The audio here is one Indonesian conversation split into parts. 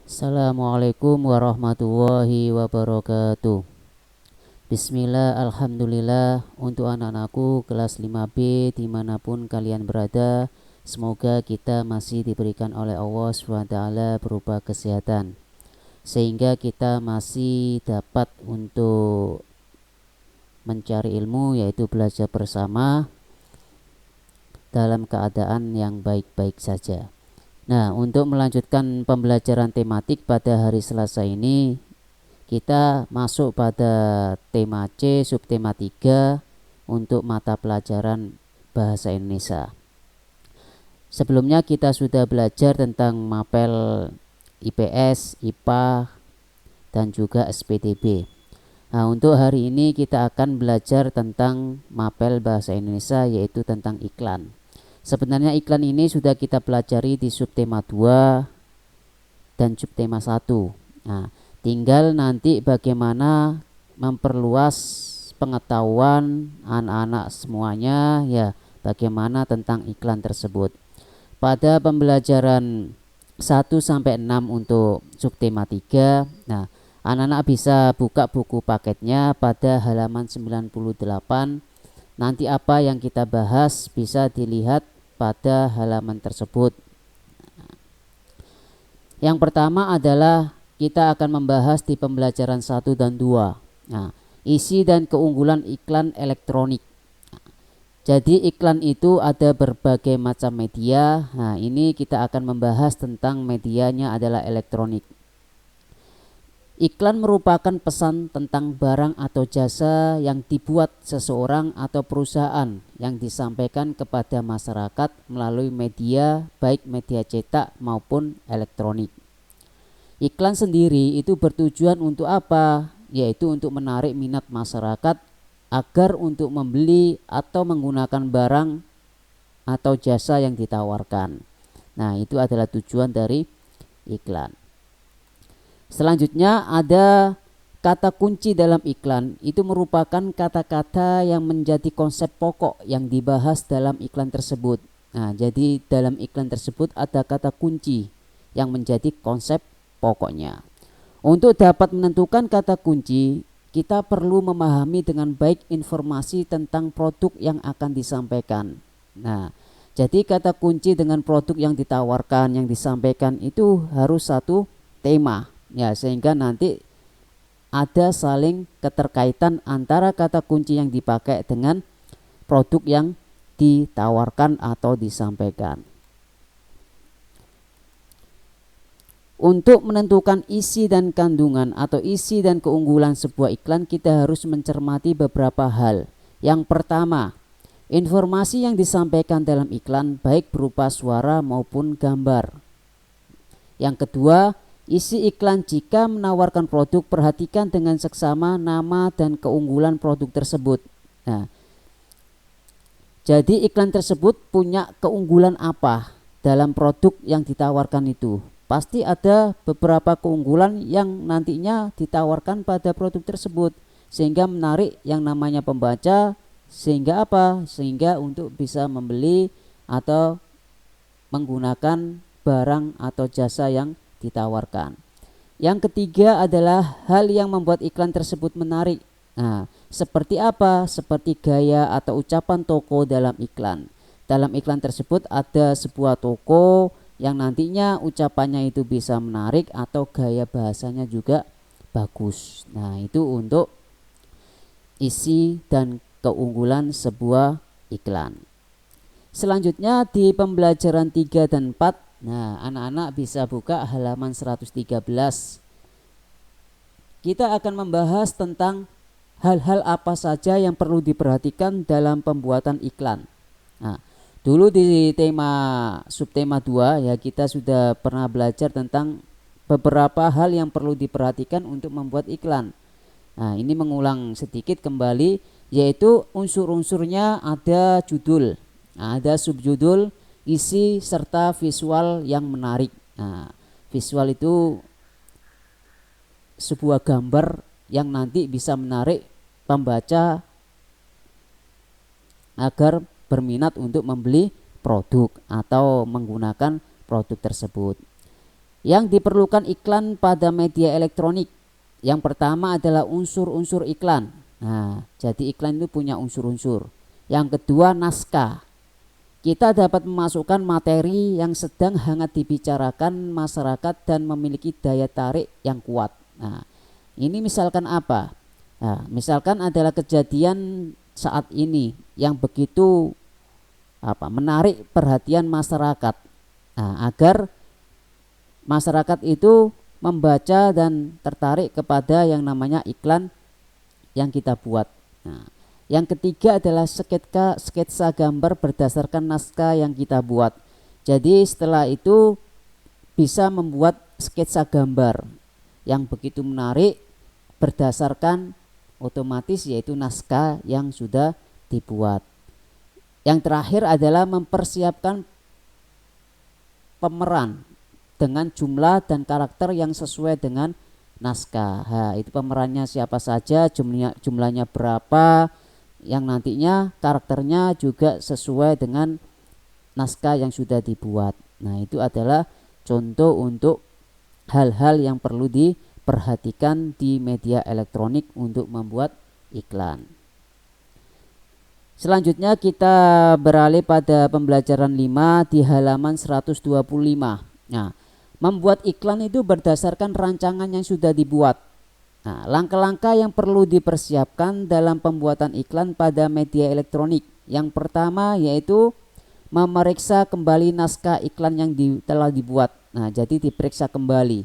Assalamualaikum warahmatullahi wabarakatuh. Bismillah, alhamdulillah. Untuk anak-anakku kelas 5B dimanapun kalian berada, semoga kita masih diberikan oleh Allah SWT berupa kesehatan, sehingga kita masih dapat untuk mencari ilmu, yaitu belajar bersama dalam keadaan yang baik-baik saja. Nah, untuk melanjutkan pembelajaran tematik pada hari Selasa ini, kita masuk pada tema C, subtema 3 untuk mata pelajaran Bahasa Indonesia. Sebelumnya kita sudah belajar tentang mapel IPS, IPA, dan juga SPDB. Nah, untuk hari ini kita akan belajar tentang mapel Bahasa Indonesia, yaitu tentang iklan. Sebenarnya iklan ini sudah kita pelajari di subtema 2 dan subtema 1. Nah, tinggal nanti bagaimana memperluas pengetahuan anak-anak semuanya, ya, bagaimana tentang iklan tersebut. Pada pembelajaran 1 sampai 6 untuk subtema 3, nah, anak-anak bisa buka buku paketnya pada halaman 98. Nanti apa yang kita bahas bisa dilihat pada halaman tersebut. Yang pertama adalah kita akan membahas di pembelajaran 1 dan 2. Nah, isi dan keunggulan iklan elektronik. Jadi iklan itu ada berbagai macam media. Nah, ini kita akan membahas tentang medianya adalah elektronik. Iklan merupakan pesan tentang barang atau jasa yang dibuat seseorang atau perusahaan yang disampaikan kepada masyarakat melalui media, baik media cetak maupun elektronik. Iklan sendiri itu bertujuan untuk apa? Yaitu untuk menarik minat masyarakat agar untuk membeli atau menggunakan barang atau jasa yang ditawarkan. Nah, itu adalah tujuan dari iklan. Selanjutnya ada kata kunci dalam iklan. Itu merupakan kata-kata yang menjadi konsep pokok yang dibahas dalam iklan tersebut. Nah, jadi dalam iklan tersebut ada kata kunci yang menjadi konsep pokoknya. Untuk dapat menentukan kata kunci, kita perlu memahami dengan baik informasi tentang produk yang akan disampaikan. Nah, jadi kata kunci dengan produk yang ditawarkan, yang disampaikan itu harus satu tema. Ya, sehingga nanti ada saling keterkaitan antara kata kunci yang dipakai dengan produk yang ditawarkan atau disampaikan. Untuk menentukan isi dan kandungan atau isi dan keunggulan sebuah iklan, kita harus mencermati beberapa hal. Yang pertama, informasi yang disampaikan dalam iklan baik berupa suara maupun gambar. Yang kedua, isi iklan jika menawarkan produk, perhatikan dengan seksama nama dan keunggulan produk tersebut. Nah, jadi iklan tersebut punya keunggulan apa dalam produk yang ditawarkan itu. Pasti ada beberapa keunggulan yang nantinya ditawarkan pada produk tersebut, sehingga menarik yang namanya pembaca, sehingga apa? Sehingga untuk bisa membeli atau menggunakan barang atau jasa yang ditawarkan. Yang ketiga adalah hal yang membuat iklan tersebut menarik. Nah, seperti apa? Seperti gaya atau ucapan toko dalam iklan. Dalam iklan tersebut ada sebuah toko yang nantinya ucapannya itu bisa menarik atau gaya bahasanya juga bagus. Nah, itu untuk isi dan keunggulan sebuah iklan. Selanjutnya di pembelajaran 3 dan 4, nah, anak-anak bisa buka halaman 113. Kita akan membahas tentang hal-hal apa saja yang perlu diperhatikan dalam pembuatan iklan. Nah, dulu di subtema 2 ya, kita sudah pernah belajar tentang beberapa hal yang perlu diperhatikan untuk membuat iklan. Nah, ini mengulang sedikit kembali, yaitu unsur-unsurnya ada judul, ada subjudul, isi, serta visual yang menarik. Nah, visual itu sebuah gambar yang nanti bisa menarik pembaca agar berminat untuk membeli produk atau menggunakan produk tersebut. Yang diperlukan iklan pada media elektronik, yang pertama adalah unsur-unsur iklan. Nah, jadi iklan itu punya unsur-unsur. Yang kedua, naskah. Kita dapat memasukkan materi yang sedang hangat dibicarakan masyarakat dan memiliki daya tarik yang kuat. Nah, ini misalkan apa? Nah, misalkan adalah kejadian saat ini yang begitu menarik perhatian masyarakat. Nah, agar masyarakat itu membaca dan tertarik kepada yang namanya iklan yang kita buat. Nah, yang ketiga adalah sketsa gambar berdasarkan naskah yang kita buat. Jadi setelah itu bisa membuat sketsa gambar yang begitu menarik berdasarkan otomatis yaitu naskah yang sudah dibuat. Yang terakhir adalah mempersiapkan pemeran dengan jumlah dan karakter yang sesuai dengan naskah. Itu pemerannya siapa saja, jumlahnya berapa, yang nantinya karakternya juga sesuai dengan naskah yang sudah dibuat. Nah, itu adalah contoh untuk hal-hal yang perlu diperhatikan di media elektronik untuk membuat iklan. Selanjutnya kita beralih pada pembelajaran 5 di halaman 125. Nah, membuat iklan itu berdasarkan rancangan yang sudah dibuat. Nah, langkah-langkah yang perlu dipersiapkan dalam pembuatan iklan pada media elektronik. Yang pertama yaitu memeriksa kembali naskah iklan yang telah dibuat. Nah, jadi diperiksa kembali.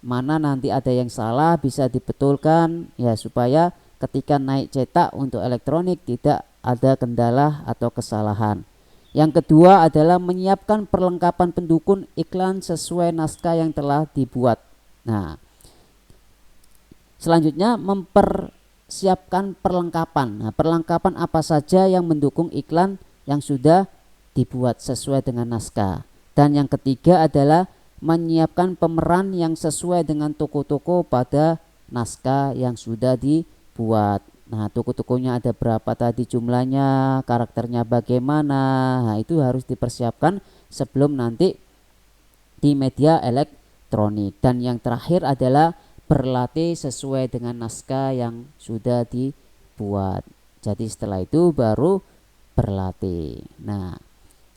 Mana nanti ada yang salah bisa dibetulkan ya supaya ketika naik cetak untuk elektronik tidak ada kendala atau kesalahan. Yang kedua adalah menyiapkan perlengkapan pendukung iklan sesuai naskah yang telah dibuat. Nah, selanjutnya mempersiapkan perlengkapan. Nah, perlengkapan apa saja yang mendukung iklan yang sudah dibuat sesuai dengan naskah. Dan yang ketiga adalah menyiapkan pemeran yang sesuai dengan toko-toko pada naskah yang sudah dibuat. Nah, toko-tokonya ada berapa tadi jumlahnya, karakternya bagaimana. Nah, itu harus dipersiapkan sebelum nanti di media elektronik. Dan yang terakhir adalah berlatih sesuai dengan naskah yang sudah dibuat. Jadi setelah itu baru berlatih. Nah,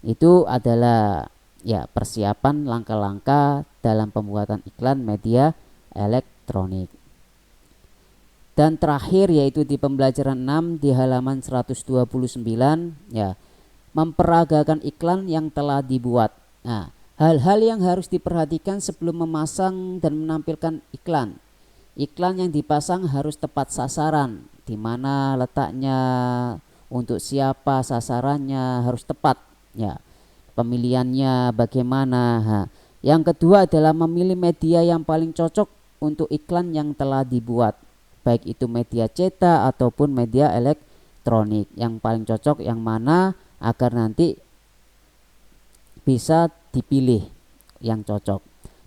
itu adalah ya persiapan langkah-langkah dalam pembuatan iklan media elektronik. Dan terakhir yaitu di pembelajaran 6 di halaman 129 ya, memperagakan iklan yang telah dibuat. Nah, hal-hal yang harus diperhatikan sebelum memasang dan menampilkan iklan. Iklan yang dipasang harus tepat sasaran, di mana letaknya, untuk siapa sasarannya harus tepat ya. Pemilihannya bagaimana. Yang kedua adalah memilih media yang paling cocok untuk iklan yang telah dibuat, baik itu media cetak ataupun media elektronik. Yang paling cocok yang mana agar nanti bisa dipilih yang cocok.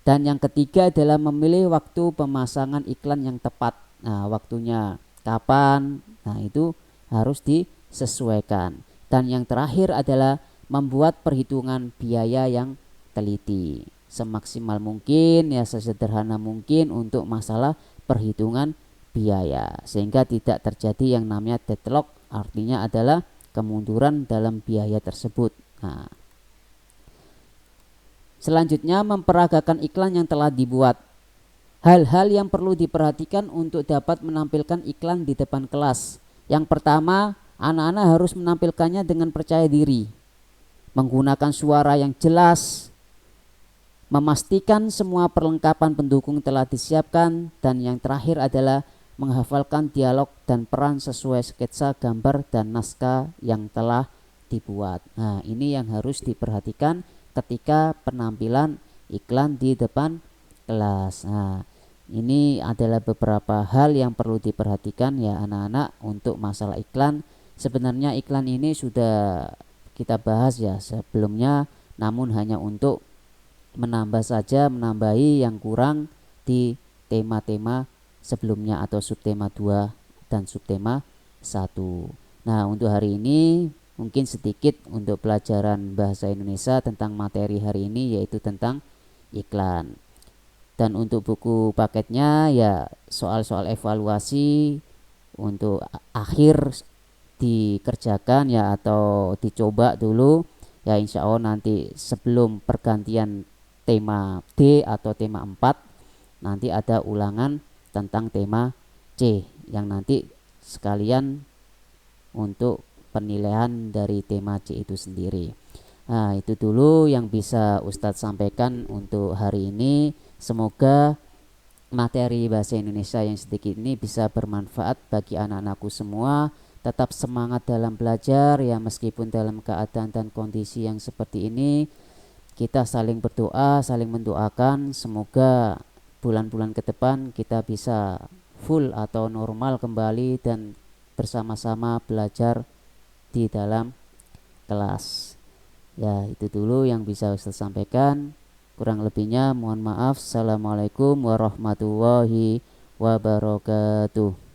Dan yang ketiga adalah memilih waktu pemasangan iklan yang tepat. Nah, waktunya kapan? Nah, itu harus disesuaikan. Dan yang terakhir adalah membuat perhitungan biaya yang teliti, semaksimal mungkin ya, sesederhana mungkin untuk masalah perhitungan biaya, sehingga tidak terjadi yang namanya deadlock, artinya adalah kemunduran dalam biaya tersebut. Nah, selanjutnya memperagakan iklan yang telah dibuat. Hal-hal yang perlu diperhatikan untuk dapat menampilkan iklan di depan kelas. Yang pertama, anak-anak harus menampilkannya dengan percaya diri, menggunakan suara yang jelas, memastikan semua perlengkapan pendukung telah disiapkan, dan yang terakhir adalah menghafalkan dialog dan peran sesuai sketsa gambar dan naskah yang telah dibuat. Nah, ini yang harus diperhatikan ketika penampilan iklan di depan kelas. Nah, ini adalah beberapa hal yang perlu diperhatikan ya anak-anak untuk masalah iklan. Sebenarnya iklan ini sudah kita bahas ya sebelumnya, namun hanya untuk menambah saja, menambahi yang kurang di tema-tema sebelumnya atau subtema 2 dan subtema 1. Nah, untuk hari ini mungkin sedikit untuk pelajaran bahasa Indonesia tentang materi hari ini yaitu tentang iklan. Dan untuk buku paketnya ya soal-soal evaluasi untuk akhir dikerjakan ya atau dicoba dulu ya, insya Allah nanti sebelum pergantian tema D atau tema 4 nanti ada ulangan tentang tema C yang nanti sekalian untuk penilaian dari tema C itu sendiri. Nah, itu dulu yang bisa Ustadz sampaikan untuk hari ini. Semoga materi bahasa Indonesia yang sedikit ini bisa bermanfaat bagi anak-anakku semua. Tetap semangat dalam belajar ya, meskipun dalam keadaan dan kondisi yang seperti ini. Kita saling berdoa, saling mendoakan semoga bulan-bulan ke depan kita bisa full atau normal kembali dan bersama-sama belajar di dalam kelas. Ya, itu dulu yang bisa Ustaz sampaikan. Kurang lebihnya mohon maaf. Assalamualaikum warahmatullahi wabarakatuh.